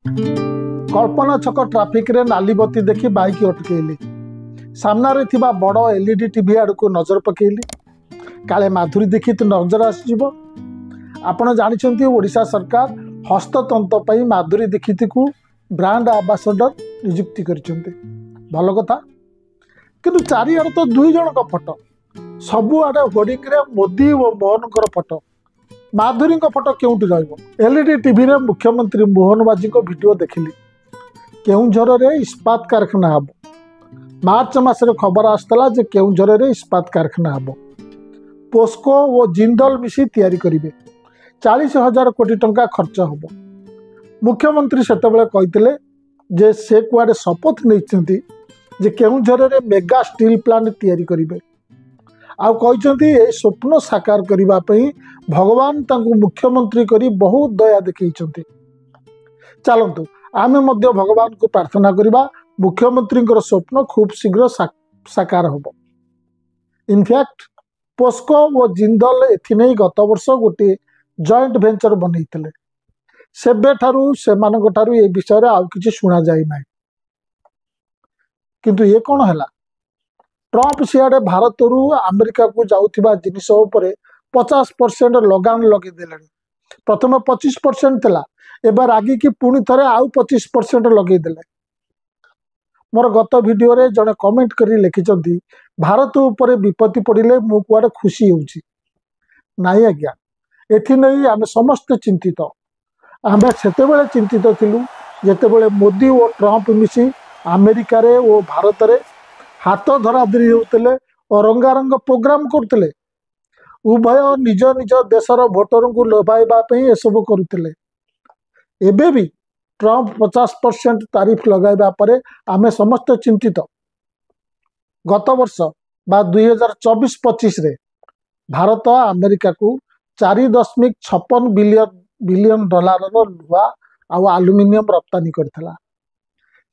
कल्पना छक ट्राफिक रे नाली बत्ती देखी बाइक अटकैली। सामने थिबा बड़ एलईडी टीवी आड़ को नजर पकेली। काले माधुरी देखी तो नजर आसजिव। आपण जानिछंती ओडिशा सरकार हस्ततंत पई माधुरी दीक्षित को ब्रांड आंबासडर नियुक्ति करिसेंती। भल कथा, किंतु चारिआड तो दुई जन का फोटो, सबुआडे होर्डिंग रे मोदी और मोहन फोटो। माधुरी फोटो केउंटी रहइबो? एलईडी टीवी रे मुख्यमंत्री मोहन बाजी को वीडियो देखिली। केउंझर रे इस्पात कारखाना हबो। मार्च मासरे खबर आसतला जे केउंझर रे इस्पात कारखाना हबो। पोस्को और जिंदल मिसी तैयारी करिवे। 40,000 कोटी टंका खर्च हबो। मुख्यमंत्री सेतबेले कहितले जे से कुआडे शपथ नैछंती जे केउंझर रे मेगा स्टील प्लांट तैयारी करिवे। आउ कहिसंती ए स्वप्न साकार करिबा पई भगवान तांको मुख्यमंत्री करी बहुत दया देखैछंती। चलंतु आमे मध्य भगवान को प्रार्थना करिबा मुख्यमंत्री स्वप्न खूब शीघ्र साकार होबो। इनफैक्ट पोस्को और जिंदल एथिनै गत वर्ष गोटे जॉइंट वेंचर बनैथिले। सेबे ठारू सेमानक ठारू ए विषय रे आउ किछि सुना जाय नै। किंतु ये कोन हला? ट्रम्प सियाडे भारत रु अमेरिका को जाउथिबा जिनिस उपरे 50% लगान लगे देलेनी। प्रथम 25% थिला, एबार आगे की पुणी थरे आउ 25% लगे देले। मोर गत वीडियो रे जने कमेंट करी लिखिचंती भारत उपरे विपत्ति पड़िले मु कुआडे खुशी होउची। नाई आज्ञा, एथि नै आमे समस्त चिंतित। आमे सेतेबेले चिंतित थिलु जेतेबेले मोदी और ट्रम्प मिसी अमेरिका रे और भारत रे हाथ धराधरी होते और रंगारंग प्रोग्राम करते। उभय निज निज देशर भोटर को लोभाइबा ए सब करुले। एबे भी ट्रम्प 50% तारीफ लगाइबा परे आमे समस्त चिंतित। गत वर्ष बा 2024-25 रे भारत अमेरिका को 4.56 बिलियन डॉलर लुहा आउ आलुमिनियम रप्तानी करथिला।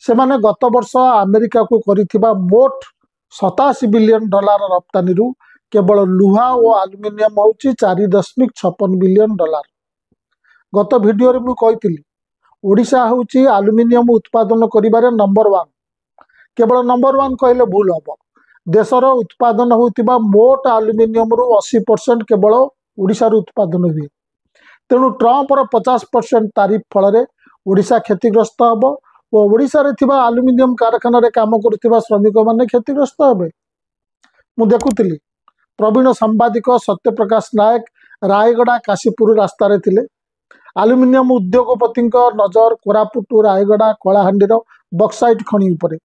सेमाने गत वर्ष अमेरिका को करिथिबा मोट 87 बिलियन डॉलर रप्तानी रु केवल लुहा और आलुमिनियम होची 4.56 बिलियन डॉलर। गत वीडियो रे मु कहिथिली ओडिशा होची आलुमिनियम उत्पादन करिबारे नंबर 1। केवल नंबर 1 कहले भूल हबो। देशर उत्पादन होतिबा मोट आलुमिनियम रु 80% केवल ओडिशा रु उत्पादन हुए। तेणु ट्रम्प 50% तारीफ फल रे ओडिशा क्षतिग्रस्त हबो और ओडिशा रे थिबा आलुमिनियम कारखाना रे काम करथिबा श्रमिक माने क्षतिग्रस्त हेबे। मु देखुतिली प्रवीण सांबादिक सत्यप्रकाश नायक रायगड़ा काशीपुर रास्ता रे थिले। आलुमिनियम उद्योगपति नजर कोरापुट रायगड़ा कलाहांडीर बक्साइट खनि उपरे।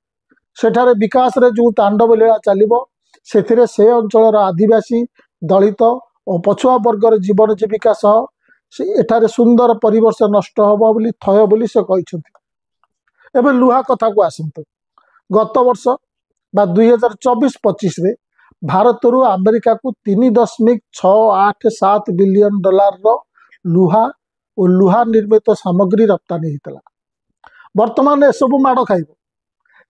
सेठारे विकास रे जो तांडव लीला चलिबो सेथिरे से अंचलर आदिवासी दलित और पछुआ वर्गर जीवन जीविका सह एठारे सुंदर परिवेश नष्ट हबो बोली थय बोली से कहिसंती। एबे लुहा कथा को आसंतु। गत वर्ष बा 2024-25 रे भारत रु अमेरिका को 3.687 बिलियन डॉलर रो लुहा और लुहा निर्मित सामग्री रप्तानी हितला। वर्तमान एसबू माड़ खाइबो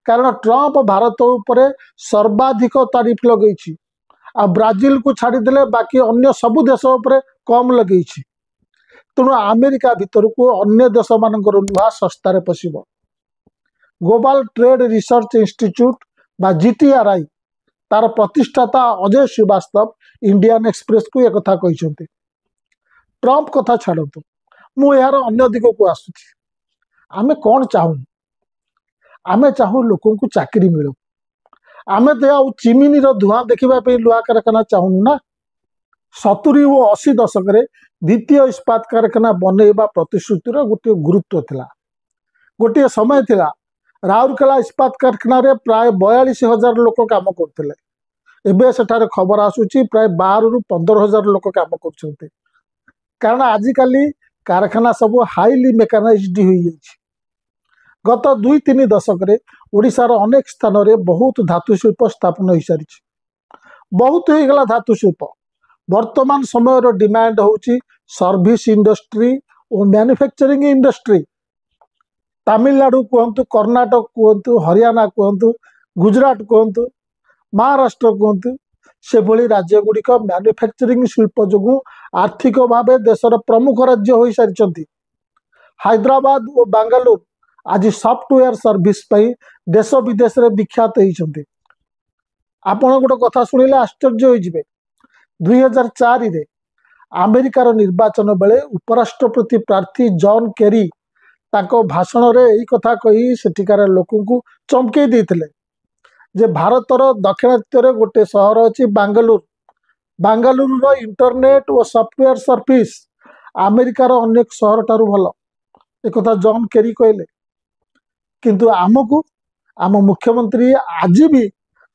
कारण ट्रम्प भारत उपरे सर्वाधिक तारीफ लगेछि। आ ब्राजिल को छाड़ीदेले बाकी अन्य सबु देश उपरे कम लगेछि। तेणु अमेरिका भितर को अन्य देश मानकर लुहा सस्तारे पशिबो। ग्लोबल ट्रेड रिसर्च इंस्टीट्यूट बा जीटीआरआई तार प्रतिष्ठाता अजय श्रीवास्तव इंडियन एक्सप्रेस को एक कथा कहिसंती। ट्रम्प कथा छाड़तु, मु यार अन्य दिग को आसुची। आमे कौन चाहू? आमे चाहू लोकों को चाकरी मिलो। आमे तो आउ चिमिनी रो धुआं देखिबा पे लुहा कारखाना चाहू ना। 70 और 80 दशक रे द्वितीय इस्पात कारखाना बनैबा प्रतिश्रुतिर गोटे गुरुत्व थिला। गोटे समय थिला राउरकेला इस्पात कारखाना रे प्राय 42,000 लोक काम करथिले। एबे सेठारे खबर आसुची प्राय 12 रु 15,000 लोक काम करछन्ते। कारण आजिकाली कारखाना सब हाईली मेकानाइज्ड हो जाइछि। गत 2-3 दशक रे ओडिशार अनेक स्थान रे बहुत धातु शिल्प स्थापन हो सारी। बहुत हो गला धातु शिल्प। वर्तमान समय रो डिमांड होची सर्विस इंडस्ट्री और मैन्युफैक्चरिंग इंडस्ट्री। तमिलनाडु कहतु, कर्नाटक कहतु, हरियाणा कहतु, गुजरात कहतु, महाराष्ट्र कहतु, से भली राज्य गुड़िक मैन्युफैक्चरिंग शिल्प जो आर्थिक भाव देशर प्रमुख राज्य हो सारी। हैदराबाद और बांगालोर आज सॉफ्टवेयर सर्विस देश विदेश में विख्यात होती। आपण गोटे कथा शुणिले आश्चर्य हो 2004 रे अमेरिकार निर्वाचन बेले उपराष्ट्रपति प्रार्थी जॉन केरी ताको भाषण रे यही कथा कही सेठिकार लोक चमकई देते जे भारतर दक्षिणात्य गोटे सहर अच्छी बांगालोर बांगालोर इंटरनेट और सॉफ्टवेयर सर्विस अमेरिकार अनेक सहर ठारू भल एक जॉन केरी कहले। किंतु आमको आम मुख्यमंत्री आज भी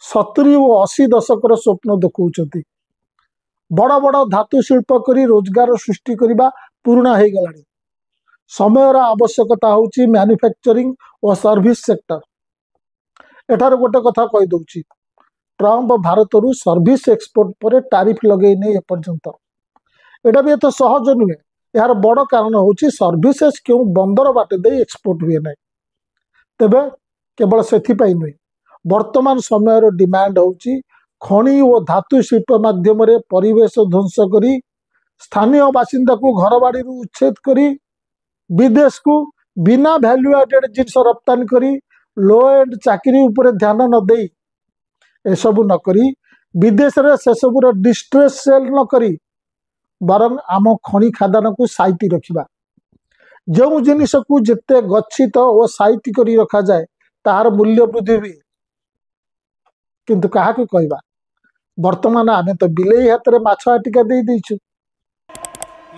70 और 80 दशकर स्वप्न देखुंट बड़ बड़ धातु शिल्प करी रोजगार सृष्टि करने पुराणा हो गला। समयर आवश्यकता होची मैन्युफैक्चरिंग और सर्विस सेक्टर। एठार गोटे कथा कही दूची ट्रंप भारत रु सर्विस एक्सपोर्ट पर टैरिफ लगे नहीं एपर्यंत एटा भी एत सहज नुहे। यार बड़ कारण होची सर्विसेस क्यों बंदर बाटे दे एक्सपोर्ट हुए ना तेबे केवल से नुहे वर्तमान समय डिमांड होची खनि और धातु शिल्प माध्यम परिवेश ध्वंस करी स्थानीय बासिंदा को घर बाड़ी उच्छेद करी विदेश को बिना वैल्यू एडेड जिनस रप्तानी करी लो एंड चाकरी उपर ध्यान न दे एसबू न करी विदेश रे से सबूर डिस्ट्रेस सेल न करी बरं आम खनि खादान को साइती रखिबा। जो जिनिस को जिते गच्छित और साइती करी रखा जाए तार मूल्य वृद्धि हुए। किंतु कहा कहबा वर्तमान आमे तो बिलेई हाथ में माछ आटिका दे देछु।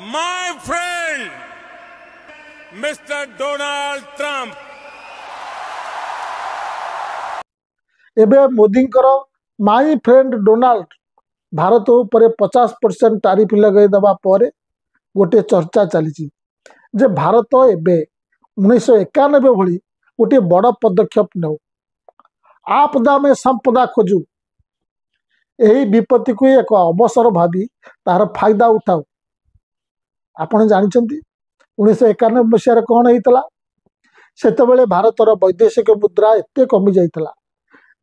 My friend mister Donald Trump एबे Modi my friend Donald Bharat उपर 50% टैरिफ लगे दबा पर गोटे चर्चा चली जे भारत एबे 1991 भली गोटे बड़ पदक्षेप नौ आपदा में संपदा खोजू यही विपत्ति को एक अवसर भावी तार फायदा उठाऊ। आपण जानते 1991 मसीह कौन होता से भारतर वैदेशिक मुद्रा एत कमी जाइतला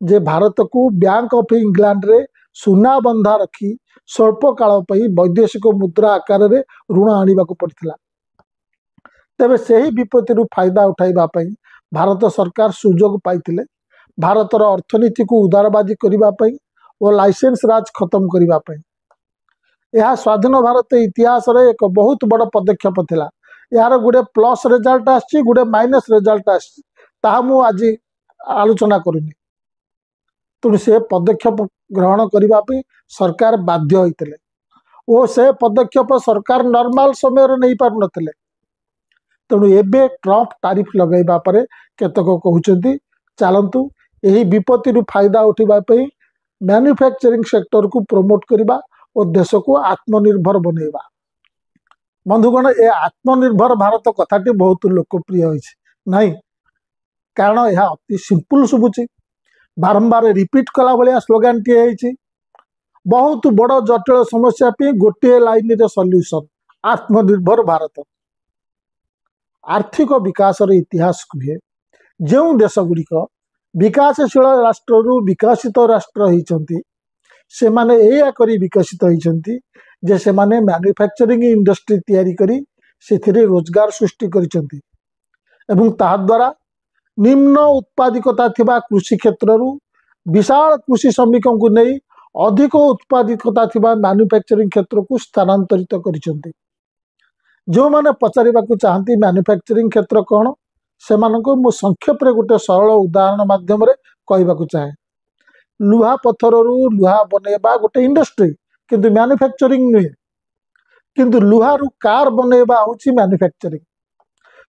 जे भारत को बैंक ऑफ इंग्लैंड रे सुना बंधा रखी स्वल्प काल वैदेशिक मुद्रा आकार रे ऋण आने को पड़ता। तेबे से ही विपत्ति फायदा उठाइबा भारत सरकार सुजोग पाइतिले भारतर अर्थनीति को उदारवादी करने और लाइसेंस राज खत्म करने। यह स्वाधीन भारत इतिहास रे एक बहुत बड़ पदक्षेप थिला। यार गोटे प्लस रिजल्ट आछि गोटे माइनस रिजल्ट आछि ताहा मु आज आलोचना करूनी। तेणु से पदक्षेप ग्रहण करने सरकार बाध्य होते और से पदक्षेप सरकार नॉर्मल समय नहीं पार नथिले। तेणु एबे ट्रंप टैरिफ लगेबा परे केतक कहउछंती चलंतु यही विपत्ति फायदा उठा मैन्युफैक्चरिंग सेक्टर को प्रमोट करवा और देश को आत्मनिर्भर बनैबा। बंधुगण ए आत्मनिर्भर भारत कथाटी बहुत लोकप्रिय नहीं कारण यह अति सिंपल शुभुची बारंबार रिपीट कला भाया स्लोगान टी बहुत बड़ जटिल समस्या पे गोटे लाइन रे सॉल्यूशन आत्मनिर्भर भारत। आर्थिक विकास इतिहास कहे जो देश गुड़िक विकासशील राष्ट्र विकसित राष्ट्र होती से माने एया करी विकसित होती जे से माने मैन्युफैक्चरिंग इंडस्ट्री तैयारी करी से रोजगार सृष्टि करिसेंती एवं ता द्वारा निम्न उत्पादिकता थिबा कृषि क्षेत्र विशाल कृषि श्रमिकों को नहीं अधिक उत्पादिकता थिबा मैन्युफैक्चरिंग क्षेत्र को स्थानांतरित करिसेंती। जो माने पचारिबा को चाहती मैन्युफैक्चरिंग क्षेत्र कौन से मु संक्षेप रे गोटे सरल उदाहरण माध्यम रे कहबाकू चाहे। लुहा पत्थर लुहा बनैबा गोटे इंडस्ट्री किंतु मैन्युफैक्चरिंग नुहे किंतु लुहा रु कार बनैबा होची मैन्युफैक्चरिंग।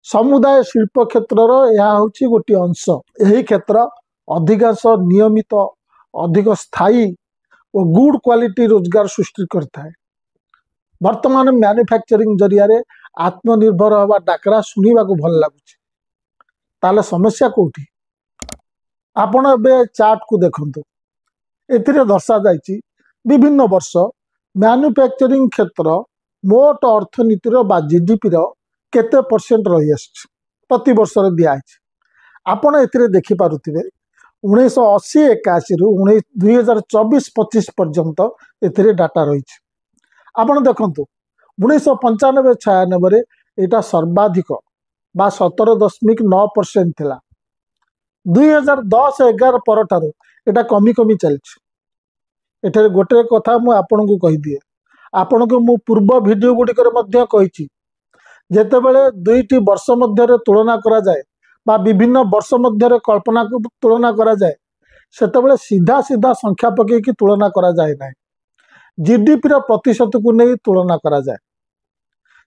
समुदाय शिल्प क्षेत्र यह होची गोटे अंश। यही क्षेत्र अधिकांश नियमित अधिक स्थायी और गुड क्वालिटी रोजगार सृष्टि करता है। वर्तमान मैन्युफैक्चरिंग जरिया आत्मनिर्भर हवा डाकरा शुणा को भल लगुच ताले समस्या कोठी आपण ए चार्ट को देखंतु एथिरे दर्शा जाइछि विभिन्न वर्ष मैन्युफैक्चरिंग क्षेत्र मोट अर्थनीतिर बा जीडीपी रो केते परसेंट रही आछि प्रति वर्ष रे दिया आछि। आपण एथिरे देखि पारुथिबे 1980 81 रु 2024-25 पर्यंत एथिरे डाटा रही। आपण देखंतु 1995 96 रे एटा सर्वाधिक बा 17.9% थिला। 2010-11 परठारु एटा कमी कमी चलछि। एठारे गोटे कथा मु आपनकु कहि दिए, आपनकु मु पूर्व वीडियो गुडिकर मध्य कहिछि, जेतेबेले दुईटी वर्ष मध्यरे तुलना करा जाए बा विभिन्न वर्ष मध्यरे कल्पना को तुलना करा जाए, सेतेबेले सीधा सीधा संख्या पकई कि तुलना करा जाए ना, जीडीपी रा प्रतिशत को नहीं तुलना करा जाए।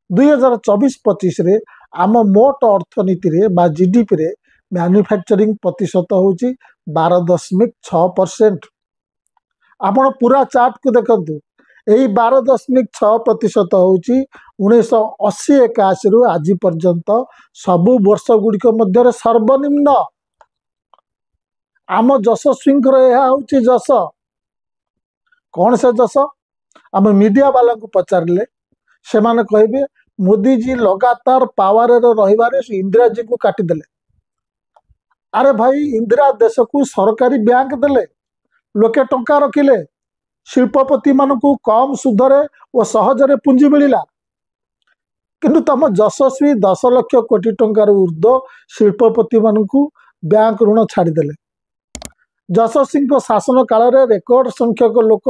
2024-25 रे आम मोट अर्थनीति रे बा जीडीपी रे मैन्युफैक्चरिंग प्रतिशत होची 12.6%। आपण पूरा चार्ट को देखंतु, यही 12.6% होची 1980-81 रु आज पर्यंत सबु वर्ष गुड़िक मध्य सर्वनिम्न। आम यशस्वी यह होची जस कौन से जस आम मीडिया वाला को पचारे से माने कहे मोदी जी लगातार पावर रहिबारे इंदिरा जी को काटिदेले। अरे भाई इंदिरा देश को सरकारी बैंक देले, लोके टंका रखिले, शिल्पपति मानकु कम सुधरे और सहजरे पुंजी मिलिला, किंतु तम यशस्वी 10 लाख कोटी टंकार ऊर्ध्व शिल्पपति मानकु बैंक ऋण छाड़ीदेले। यशस्वी शासन काल रे रेकर्ड संख्यक लोक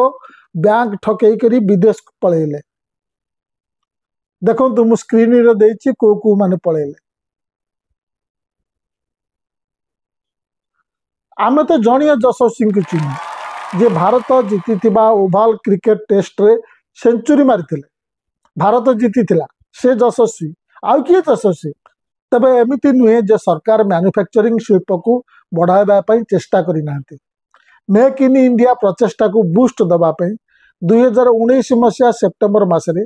बैंक ठकई करी विदेश पळेले। देखो तुम स्क्रीन रे देछि को माने पळेले। आमे तो जणिया यशस्वी को चिन्ह जे भारत जीति ओभाल क्रिकेट टेस्ट रे सेंचुरी मारिथिले, भारत जीतिथिला से यशस्वी। आउ किए यशस्वी? तबे एमिति नुहे जे सरकार मैन्युफैक्चरिंग शिल्प को बढ़ावा पई चेष्टा करि नांती। मेक इन इंडिया प्रचेष्टा को बूस्ट दबा पई 2019 मसिया सेप्टेम्बर मासरे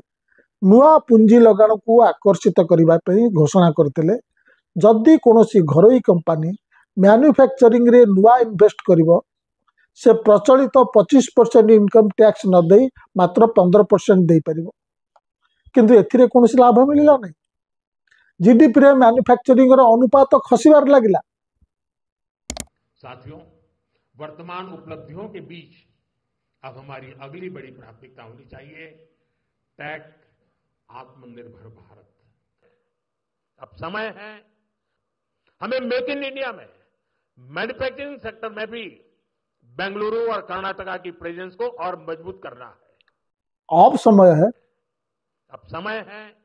नुआ पुंजी लगाण को आकर्षित करबा पई घोषणा करथिले। जदि कोनोसी घरोई कंपनी मैन्युफैक्चरिंग रे नुआ इन्वेस्ट करिवो, से प्रचलित 25% इनकम टैक्स न दे मात्र 15% दे परिवो, किंतु एथिरे कोनोसी लाभ मिलिला नै। जीडीपी रे मैन्युफैक्चरिंग रो अनुपात खसिबार लागिला। साथियों, वर्तमान उपलब्धियों के बीच अब हमारी अगली बड़ी प्राथमिकता होनी चाहिए टेक आत्मनिर्भर भारत। अब समय है हमें मेक इन इंडिया में मैन्युफैक्चरिंग सेक्टर में भी बेंगलुरु और कर्नाटका की प्रेजेंस को और मजबूत करना है। अब समय है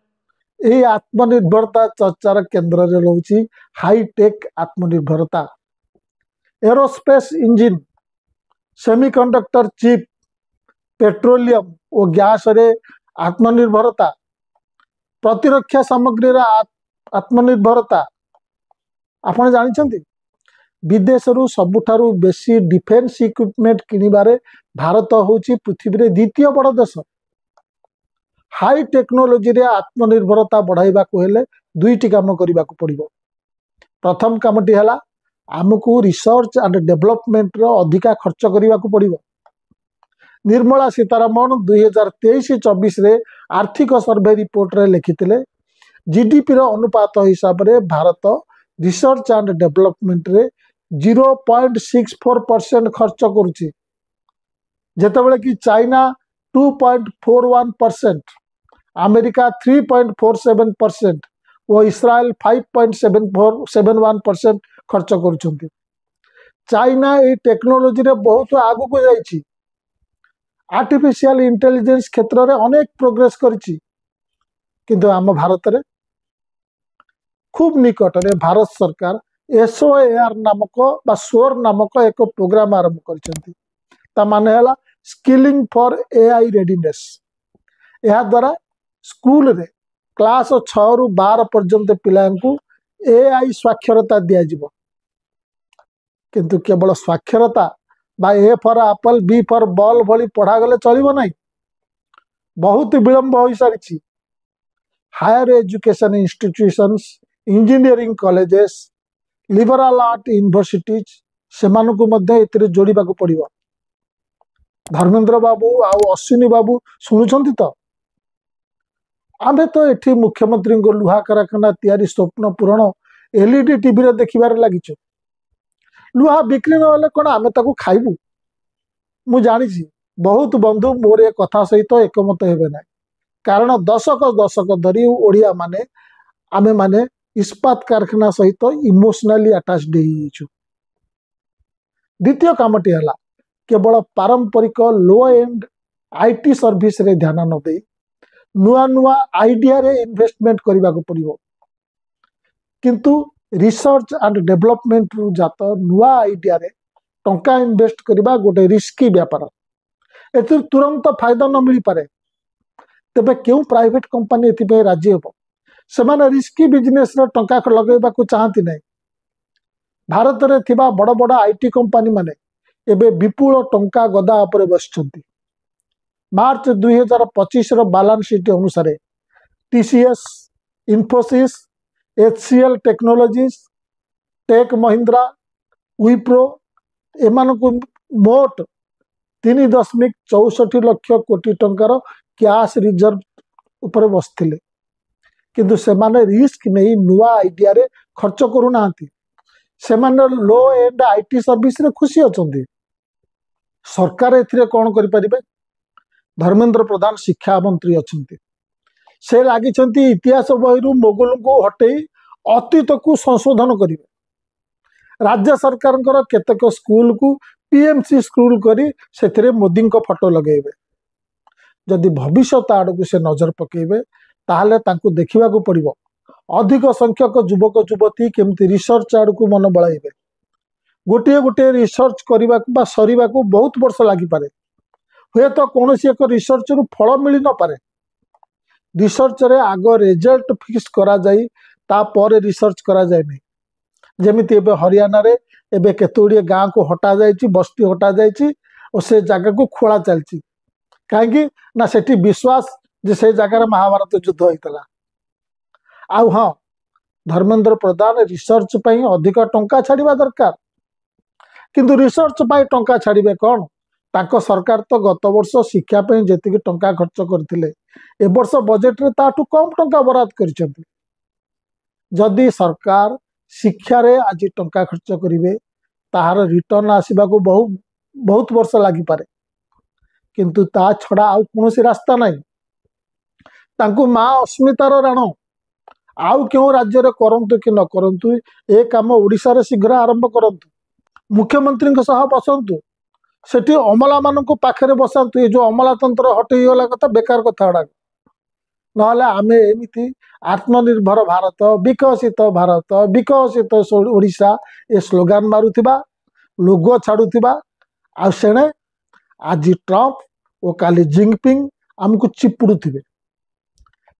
यही आत्मनिर्भरता चर्चार केन्द्र रे रहउची हाईटेक आत्मनिर्भरता। Aerospace engine, semiconductor chip, petroleum और गैस रे आत्मनिर्भरता, प्रतिरक्षा सामग्री रे आत्मनिर्भरता। आपण जानिछंती विदेश रु सबुठारु बेसी डिफेंस इक्विपमेंट किनिबारे भारत होची पृथ्वी रे द्वितीय बड़ देश। हाई टेक्नोलोजी रे आत्मनिर्भरता बढ़ाइबा को हेले दुईटी काम करिबा को पड़िबो। प्रथम कामटी हला आमको रिसर्च एंड डेवलपमेंट रो अधिका खर्च करिबा को पड़िबो। निर्मला सीतारमण 2023-24 रे आर्थिक सर्वे रिपोर्ट रे लिखिथिले जीडीपी रो अनुपात हिसाब रे भारत रिसर्च एंड डेवलपमेंट रे 0.64% खर्च करुची, जेतेबेले कि चाइना 2.41%, अमेरिका 3.47% और इस्राएल 5.71% खर्च करुछंती। चाइना ये टेक्नोलोजी रे बहुत आगु को जाइछि, आर्टिफिशियल इंटेलिजेंस क्षेत्र रे अनेक प्रोग्रेस करिछि, किंतु आम भारत रे खूब निकट रे भारत सरकार SOAR नामक बा SOAR नामक एक प्रोग्राम आरंभ करिसेंती। ता माने हला स्किलिंग फॉर AI रेडीनेस। यह द्वारा स्कूल रे क्लास 6 रु 12 पर्यंत पिलांकु AI साक्षरता दिया जिवो, किंतु केवल साक्षरता बा A for apple B for ball भली पढ़ा गले चलिबो नै। बहुत विलंब होई सारिछि। Higher education institutions, engineering colleges, liberal art universities सेमानकु मध्ये एतिरे जोड़िबा को पड़िबो। धर्मेंद्र बाबू आउ अश्विनी बाबू शुणुछंती तो आमे तो एठी मुख्यमंत्री को लुहा कारखाना तैयारी स्वप्न पूरण एलईडी टीवी रे देखिबार लागिछु। लुहा बिक्री न होले कोन आमे ताकू खाइबू? मु जानिछि बहुत बंधु मोर ए कथा सहित एकमत हेबे ना, कारण दशक दशक धरी ओडिया माने आमे माने इस्पात कारखाना सहित इमोशनाली अटाच्ड हो। द्वितीय कामटी है केवल पारंपरिक लो एंड आईटी सर्विस रे ध्यान न दे नुआ नुआ आइडिया रे इन्वेस्टमेंट करने को पड़ो किंतु रिसर्च एंड डेवलपमेंट रु जात नुआ आइडिया रे टंका इन्वेस्ट करबा गोटे रिस्की व्यापार एथि तुरंत फायदा न मिल पारे तेबे क्यों प्राइवेट कंपनी एथि राजी हो से रिस्की बिजनेस रे टंका लगेबा को चाहती नहीं। भारत रे थिबा बड़ बड़ आईटी कंपनी माने एबे विपुल टंका गदा उपरे बसछंती। मार्च 2025 रो बैलेंस शीट अनुसार TCS, Infosys, HCL technologies, tech Mahindra, Wipro एमान को मोट 3.64 लाख कोटी टंकार कैश रिजर्व उपरे बसथिले किंतु सेमाने रिस्क नहीं नुआ आइडिया रे खर्च करू नांती। सेमाने लो एंड आईटी सर्विस रे खुशी अछंती। सरकार एथिरे कोन करि परिबे? धर्मेंद्र प्रधान शिक्षा मंत्री अछंती से लागि छंती इतिहास बहिरु मोगल को हटई अतीत को संशोधन करिवे। राज्य सरकार केतक स्कूल को पीएमसी स्कूल करी सेथिरे मोदी को फोटो लगेबे। जदि भविष्यत आड़ को से नजर पकेबे ताहले तांको देखिबा को पड़िबो अधिक संख्यक युवक युवती केमती रिसर्च आड़ को मन बळाइबे। गोटे गोटे रिसर्च करने बा सरीबा को बहुत वर्ष लगी पारे हुए तो कौन सी एक रिसर्च रु फल मिल न पारे। रिसर्च रे आग रिजल्ट फिक्स करा जाई तापर रिसर्च करा जाए नहीं। जेमिति एबे हरियाणा रे एबे केतोड़िए गाँ को हटा जाइछि बस्ती हटा जाइछि और से जगह को खोला चलछि कहीं ना सेठी विश्वास जे से जगह महाभारत युद्ध होइतला। आउ हाँ धर्मेंद्र प्रधान रिसर्च पई अधिक टंका छाड़िबा दरकार किंतु रिसर्च पाई टंका छाड़िबे कौन? तांको सरकार तो गत वर्ष शिक्षा पे जेतिकी टंका खर्च करथिले ए वर्ष बजेट रे ताठू कम टंका बराद करिसेंती। जदि सरकार शिक्षा रे आज टंका खर्च करिवे ताहार रिटर्न आसीबा को बहुत बहुत वर्ष लागि पारे किंतु ता छडा आउ कोनोसी रास्ता नाही। तांको मां अस्मितार राण आउ क्यों राज्य रे करंतु कि न करंतु ए काम ओडिसा रे शीघ्र आरंभ करंतु। मुख्यमंत्री सह बसंतु सेठी अमला मान पाखे बसंतु। ये जो अमला तंत्र हटई गला कथा बेकार कथा गुड़ा ना आम एमती आत्मनिर्भर भारत विकसित ओडिशा ए स्लोगान मारुथिबा लोगो छाड़ुथिबा आ सेणे आज ट्रंप और काली जिनपिंग आमको चिपुड़ुथिबे।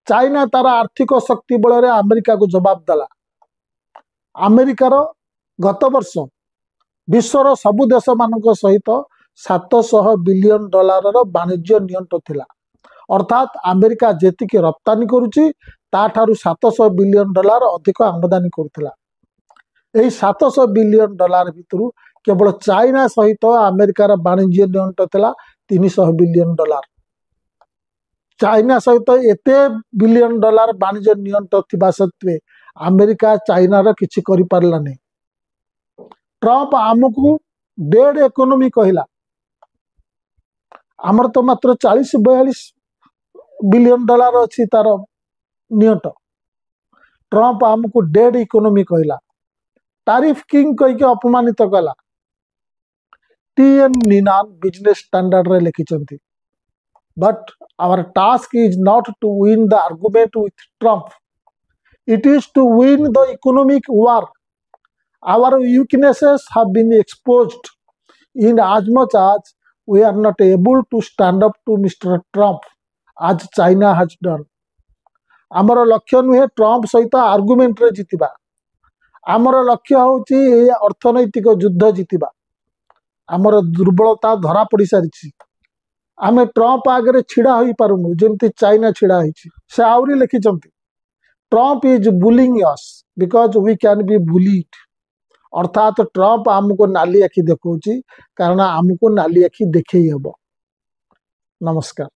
चाइना तार आर्थिक शक्ति बल अमेरिका को जवाब देला। अमेरिकार गत वर्ष विश्वर सबु देश मान सहित $700 बिलियन वाणिज्य नियंत्रण थिला। अर्थात अमेरिका जेतिकी रप्तानी करुची ताठारु $700 बिलियन अधिक आमदानी करुथिला। एही $700 बिलियन भितरु केवल चाइना सहित अमेरिकार वाणिज्य नियंत्रण थिला $300 बिलियन। चाइना सहित एते बिलियन वाणिज्य नियंत्रण थिबा सत्वे अमेरिका चाइनार किछि करि पारला नै। ट्रंप आमको डेड इकोनॉमी कहला आमर तो मात्र 40-42 बिलियन अच्छी तार नियंट। ट्रंप आमको डेड इकोनॉमी कहला तारीफ किंग कहीकि अपमानित कला। टीएन नीनान बिजनेस स्टैंडर्ड रे लिखिचंती but our task is not to win the argument with Trump it is to win the economic war. Our weaknesses have been exposed in as much as we are not able to stand up to Mr. Trump as China has done. आमर लक्ष्य नुहे Trump सहित argument रे जितिबा। आमर लक्ष्य होची ए अर्थनैतिक युद्ध जितिबा। आमर दुर्बलता धरा पड़ी सारी आमे ट्रंप आगे छिड़ा होई पारुनु जेमती चाइना छिड़ा होईची। से आउरी लिखिचंती Trump is bullying us because we can be bullied. अर्थात ट्रंप आमको नाली आखि देखौची कारण आमको नाली आखि देखई हबो। नमस्कार।